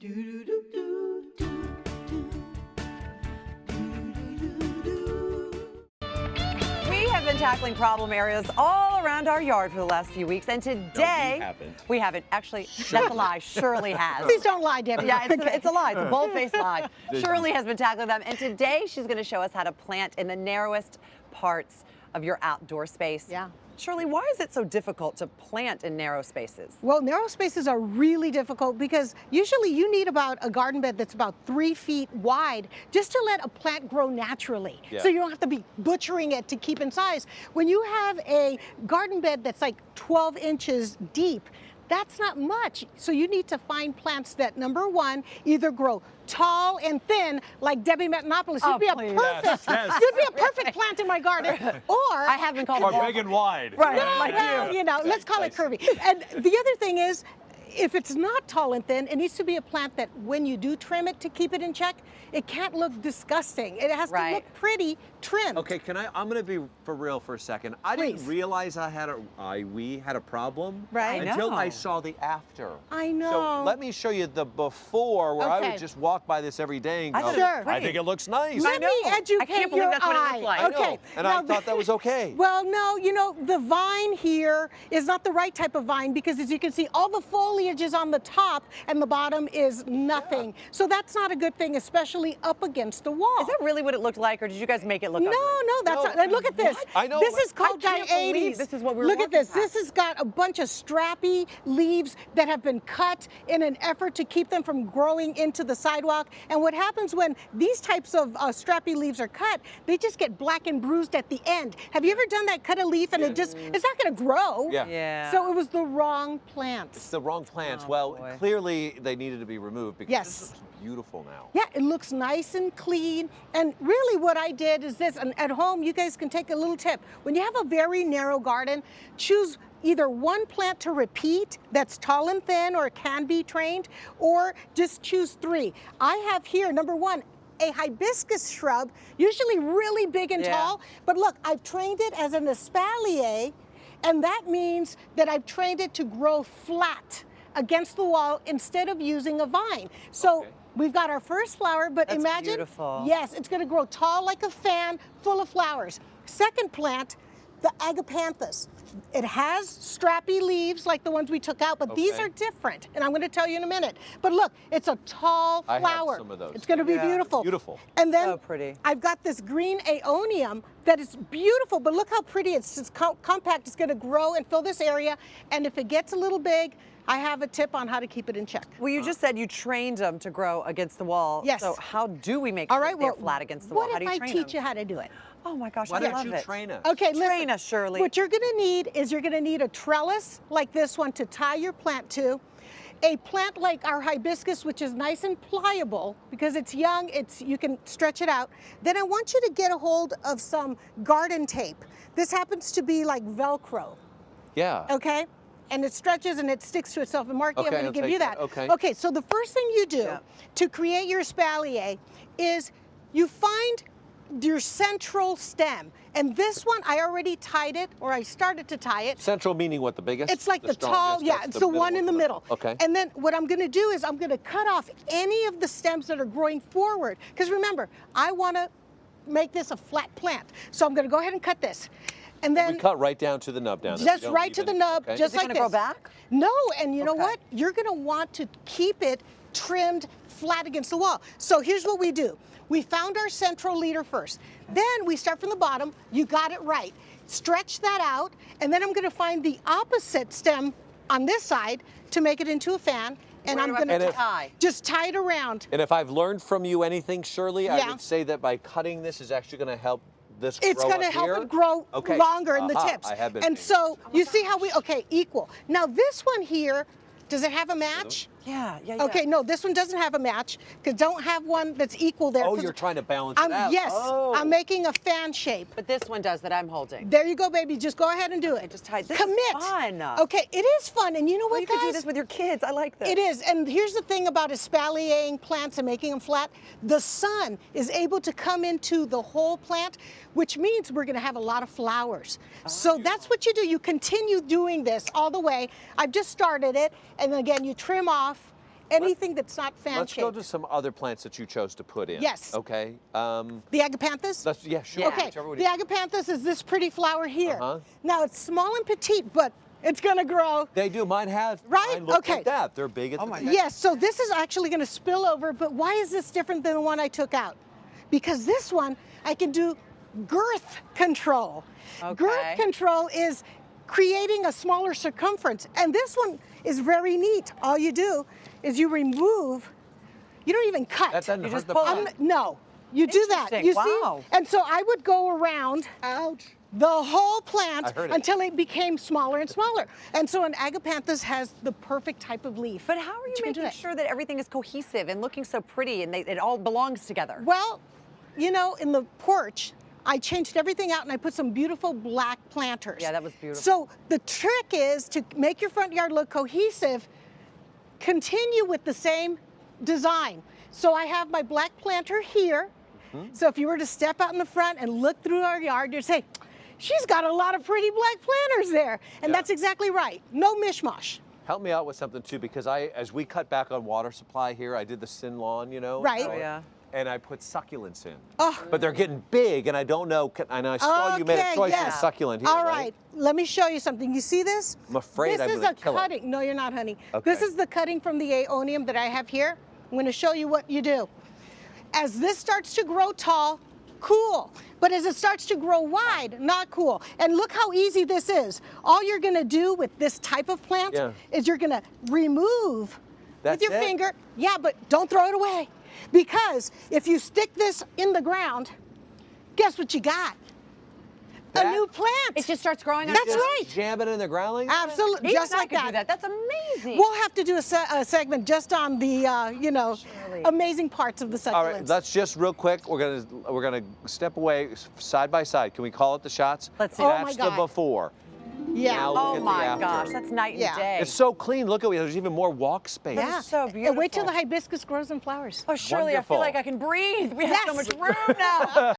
We have been tackling problem areas all around our yard for the last few weeks, and today we haven't. Actually, that's a lie. Shirley has. Please don't lie, Debbie. Yeah, it's a lie. It's a bold-faced lie. Shirley has been tackling them, and today she's going to show us how to plant in the narrowest parts of your outdoor space. Yeah. Shirley, why is it so difficult to plant in narrow spaces? Well, narrow spaces are really difficult because usually you need about a garden bed that's about 3 feet wide just to let a plant grow naturally. Yeah. So you don't have to be butchering it to keep in size. When you have a garden bed that's like 12 inches deep, that's not much. So you need to find plants that, number one, either grow tall and thin, like Debbie Metanopoulos. You'd be a perfect, you'd be a perfect plant in my garden. Or I have been called Or big and wide. Right, no, like no, you. Let's call it curvy. And the other thing is, if it's not tall and thin, it needs to be a plant that when you do trim it to keep it in check, it can't look disgusting. It has to look pretty trimmed. Okay, I'm gonna be for real for a second. I didn't realize we had a problem until I saw the after. I know. So let me show you the before, where I would just walk by this every day and go, I think it looks nice. Let me educate I can't believe your that's what it eye. looked like. I know, Okay. and I thought that was okay. Well, no, the vine here is not the right type of vine because, as you can see, all the foliage is on the top and the bottom is nothing. So that's not a good thing, especially up against the wall. Is that really what it looked like, or did you guys make it look ugly? No, that's not. Look at this. I know. This is called I can't believe diades. this is what we're Look at this. walking This has got a bunch of strappy leaves that have been cut in an effort to keep them from growing into the sidewalk. And what happens when these types of strappy leaves are cut, they just get black and bruised at the end. Have you ever done that? Cut a leaf and it's not going to grow. Yeah. So it was the wrong plants. It's the wrong plants. Oh, boy. Clearly they needed to be removed because this looks beautiful now. Yeah, it looks nice and clean. And really what I did is this, and at home you guys can take a little tip. When you have a very narrow garden, choose either one plant to repeat that's tall and thin or can be trained, or just choose 3. I have here, number 1, a hibiscus shrub, usually really big and tall, but look, I've trained it as an espalier, and that means that I've trained it to grow flat against the wall instead of using a vine. So we've got our first flower, but That's imagine, beautiful. yes, it's going to grow tall like a fan, full of flowers. Second plant, the agapanthus. It has strappy leaves like the ones we took out, but these are different, and I'm going to tell you in a minute. But look, it's a tall flower. I have some of those. It's going to be beautiful. Beautiful. And then So pretty. I've got this green aeonium that is beautiful, but look how pretty it's compact. It's going to grow and fill this area, and if it gets a little big, I have a tip on how to keep it in check. Well, you just said you trained them to grow against the wall. Yes. So how do we make All sure right, they're well, flat against the wall? How do you What train if I teach them? you how to do it? Oh my gosh, Why I don't love you it. train us? Okay, listen. Train us, Shirley. What you're gonna need is you're gonna need a trellis like this one to tie your plant to. A plant like our hibiscus, which is nice and pliable because it's young, you can stretch it out. Then I want you to get a hold of some garden tape. This happens to be like Velcro, Yeah. okay? And it stretches and it sticks to itself. And Marky, I'm Okay, gonna I'll give take you that. that. Okay. Okay, so the first thing you do to create your espalier is you find your central stem. And this one, I already tied it, or I started to tie it. Central meaning what, the biggest? It's like the tall, strongest? yeah, That's it's the one middle in the one. middle. Okay. And then what I'm gonna do is I'm gonna cut off any of the stems that are growing forward. Because remember, I wanna make this a flat plant. So I'm gonna go ahead and cut this. And then we cut right down to the nub down there. just We don't right leave to the any- nub, okay. just Is it like gonna this. grow back? No, and you know Okay. what? You're gonna want to keep it trimmed flat against the wall. So here's what we do. We found our central leader first. Then we start from the bottom. You got it right. Stretch that out, and then I'm gonna find the opposite stem on this side to make it into a fan. And Where I'm do I gonna put the tie? just tie it around. And if I've learned from you anything, Shirley, I Yeah. would say that by cutting this is actually going to help this It's grow going to up help here. it grow Okay. longer in the Aha, tips. I have been And paying so you see how equal. Now this one here, does it have a match? Yeah. Okay, no, this one doesn't have a match because don't have one that's equal there. Oh, 'cause you're trying to balance it out. Yes, Oh. I'm making a fan shape. But this one does that I'm holding. There you go, baby. Just go ahead and do it. Just tie. This Commit. is fun. Okay, it is fun, and you know Well, what, you guys? could do this with your kids. I like this. It is, and here's the thing about espaliering plants and making them flat. The sun is able to come into the whole plant, which means we're gonna have a lot of flowers. So that's what you do. You continue doing this all the way. I've just started it, and again, you trim off anything that's not fan Let's go shaped. to some other plants that you chose to put in. Yes. Okay. The agapanthus? Yeah, sure. Yeah. Okay, Whichever one the you- agapanthus is this pretty flower here. Uh-huh. Now it's small and petite, but it's gonna grow. They do. Mine have. Right? Mine look Okay. like that. They're big at the tip. Yes, so this is actually gonna spill over, but why is this different than the one I took out? Because this one, I can do girth control. Okay. Girth control is creating a smaller circumference, and this one is very neat. All you do is you remove, you don't even cut. That doesn't You hurt just the pull plant. it. No, you do that. Interesting. You Wow. see? And so I would go around, ouch, the whole plant I heard it. until it became smaller and smaller. And so an agapanthus has the perfect type of leaf. But how are you But you can do making that. sure that everything is cohesive and looking so pretty and it all belongs together? Well, you know, in the porch, I changed everything out and I put some beautiful black planters. Yeah, that was beautiful. So the trick is to make your front yard look cohesive, continue with the same design. So I have my black planter here. So if you were to step out in the front and look through our yard, you'd say, she's got a lot of pretty black planters there. And Yeah. that's exactly right. No mishmash. Help me out with something too, because as we cut back on water supply here, I did the sin lawn, you know. Right. Oh, yeah. And I put succulents in. Oh. But they're getting big, and I don't know. And I saw you made a Okay, choice yes. with succulent here. All right, let me show you something. You see this? I'm afraid I'm This is gonna a kill it. cutting. No, you're not, honey. Okay. This is the cutting from the aeonium that I have here. I'm going to show you what you do. As this starts to grow tall, cool. But as it starts to grow wide, not cool. And look how easy this is. All you're going to do with this type of plant Yeah. is you're going to remove That's with your it? finger. Yeah, but don't throw it away. Because if you stick this in the ground, guess what you got? That? A new plant. It just starts growing. That's Just right. Jam it in the ground like that? Absolutely, Even just I like could that. do that. That's amazing. We'll have to do a segment just on the, you know, Shirley. amazing parts of the succulents. All right, let's just real quick. We're gonna step away side by side. Can we call it the shots? Let's see. Oh That's my the God. before. Yeah. Now look Oh at the my after. gosh, that's night and Yeah. day. It's so clean. Look at it. There's even more walk space. Yeah. is so And wait till beautiful. the hibiscus grows and flowers. Oh, Shirley, I Wonderful. feel like I can breathe. We have so Yes. much room now.